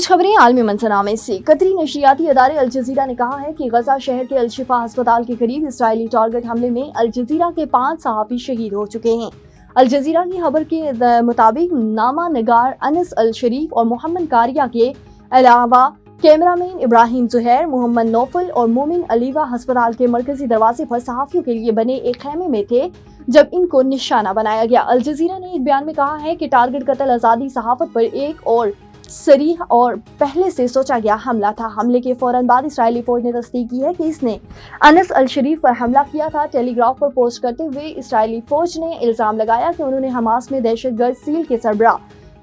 कुछ खबरें आलमी मंजरनामे से। कतरी नशरियाती अदारे अल जजीरा ने कहा है कि गजा शहर के अल शिफा अस्पताल के करीब इसराइली टारगेट हमले में अल जजीरा के 5 सहाफ़ी शहीद हो चुके हैं। अल जजीरा की खबर के मुताबिक नामा नगार अनस अल शरीफ और मोहम्मद कारिया के अलावा cameraman Ibrahim Zuhair, Mohammad Naufal और मोमिन अलीवा अस्पताल के मरकजी दरवाजे पर सहाफ़ियों के लिए बने एक खेमे में थे जब इनको निशाना बनाया गया। अल जजीरा ने एक बयान में कहा है कि टारगेट कत्ल आज़ादी सहाफ़त पर एक और सरीह और पहले से सोचा गया हमला था। हमले के फौरन बाद इसराइली फौज ने तस्दीक की है कि इसने अनस अल शरीफ पर हमला किया था। टेलीग्राफ पर पोस्ट करते हुए इसराइली फौज ने इल्जाम लगाया कि उन्होंने हमास में दहशतगर्द सील के सरबराह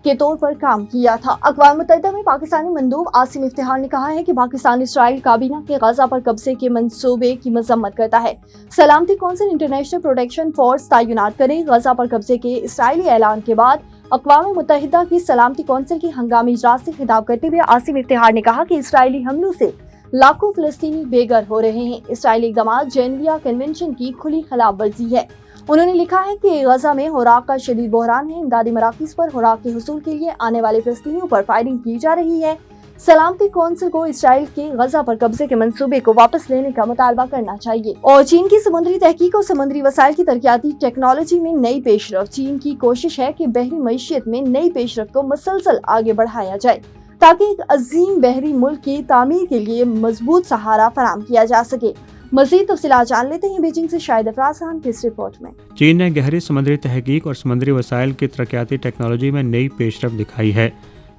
के तौर पर काम किया था। अक़वाम मुत्तहिदा में पाकिस्तानी मंदूब आसिम इफ्तिखार ने कहा है कि पाकिस्तान इसराइल काबीना के गजा पर कब्जे के मंसूबे की मजम्मत करता है। सलामती कौंसिल इंटरनेशनल प्रोटेक्शन फोर्स तैनात करे। गजा पर कब्जे के इसराइली ऐलान के बाद अक़वाम मुत्तहिदा की सलामती कौंसिल की हंगामी इजलास से खिताब करते हुए आसिम इफ्तिखार ने कहा कि इसराइली हमलों से लाखों फ़लस्तीनी बेघर हो रहे हैं। इसराइली इक़दाम जेनेवा कन्वेंशन की खुली खिलाफ वर्जी है। उन्होंने लिखा है कि गजा में खुराक का शदीद बहरान है। इमदादी मराकज़ पर खुराक के हुसूल के लिए आने वाले फ़लस्तीनियों पर फायरिंग की जा रही है। सलामती कौंसिल को इसराइल के गजा पर कब्जे के मंसूबे को वापस लेने का मुतालबा करना चाहिए। और चीन की समुद्री तहकीक और समुद्री वसाइल की तरक्याती टेक्नोलॉजी में नई पेशरफ। चीन की कोशिश है कि बहरी मईशत में नई पेशरफ को मुसलसल आगे बढ़ाया जाए ताकि एक अजीम बहरी मुल्क की तामीर के लिए मजबूत सहारा फराम किया जा सके। मज़ीद तफसीलात जान लेते हैं बीजिंग से शाहिद अफराज खान की इस रिपोर्ट में। चीन ने गहरी समुद्री तहकीक और समुद्री वसाइल की तरक्याती टेक्नोलॉजी में नई पेशरफ दिखाई है।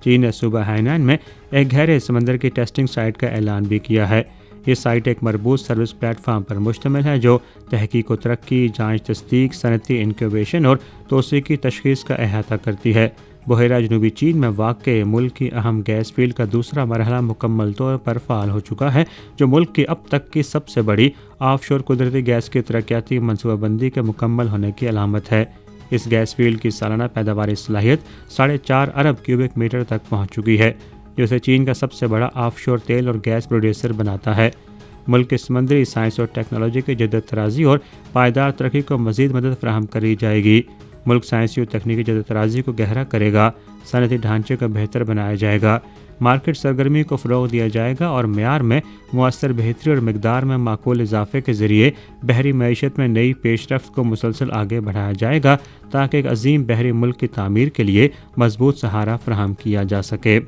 चीन ने सूबा हैनान में एक गहरे समंदर की टेस्टिंग साइट का ऐलान भी किया है। ये साइट एक मरबूत सर्विस प्लेटफार्म पर मुश्तमिल है जो तहकीक व तरक्की, जांच, तस्दीक, सनती इंक्यूबेशन और तोसी की तशखीस का अहाता करती है। बहरा जनूबी चीन में वाक़ मुल्क की अहम गैस फील्ड का दूसरा मरहला मुकम्मल तौर पर फ़ाल हो चुका है, जो मुल्क की अब तक की सबसे बड़ी ऑफशोर कुदरती गैस की तरक्याती मनसूबाबंदी के मुकम्मल होने की अलामत है। इस गैस फील्ड की सालाना पैदावारी सलाहियत 4.5 अरब क्यूबिक मीटर तक पहुँच चुकी है, जो इसे चीन का सबसे बड़ा ऑफशोर तेल और गैस प्रोड्यूसर बनाता है। मुल्क की समंदरी साइंस और टेक्नोलॉजी की जदत तराजी और पायदार तरक्की को मज़ीद मदद फराहम करी जाएगी। मुल्क साइंसी और तकनीकी जदत तराजी को गहरा करेगा, सनती ढांचे को बेहतर बनाया जाएगा, मार्केट सरगर्मी को फ़रोग़ दिया जाएगा और मेयार में मुअस्सर बेहतरी और मिकदार में माकूल इजाफे के ज़रिए बहरी मईशत में नई पेशरफ्त को मुसलसल आगे बढ़ाया जाएगा ताकि एक अजीम बहरी मुल्क की तामीर के लिए मजबूत सहारा फराहम किया जा सके।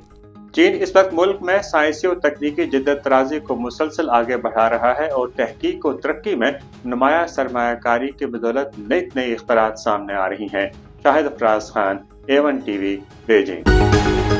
चीन इस वक्त मुल्क में साइंसी और तकनीकी जद्दत तराजी को मुसलसल आगे बढ़ा रहा है और तहकीक और तरक्की में नुमाया सरमायाकारी की बदौलत नई इख्तरात सामने आ रही हैं। Shahid Afraz Khan, A1 TV, Beijing.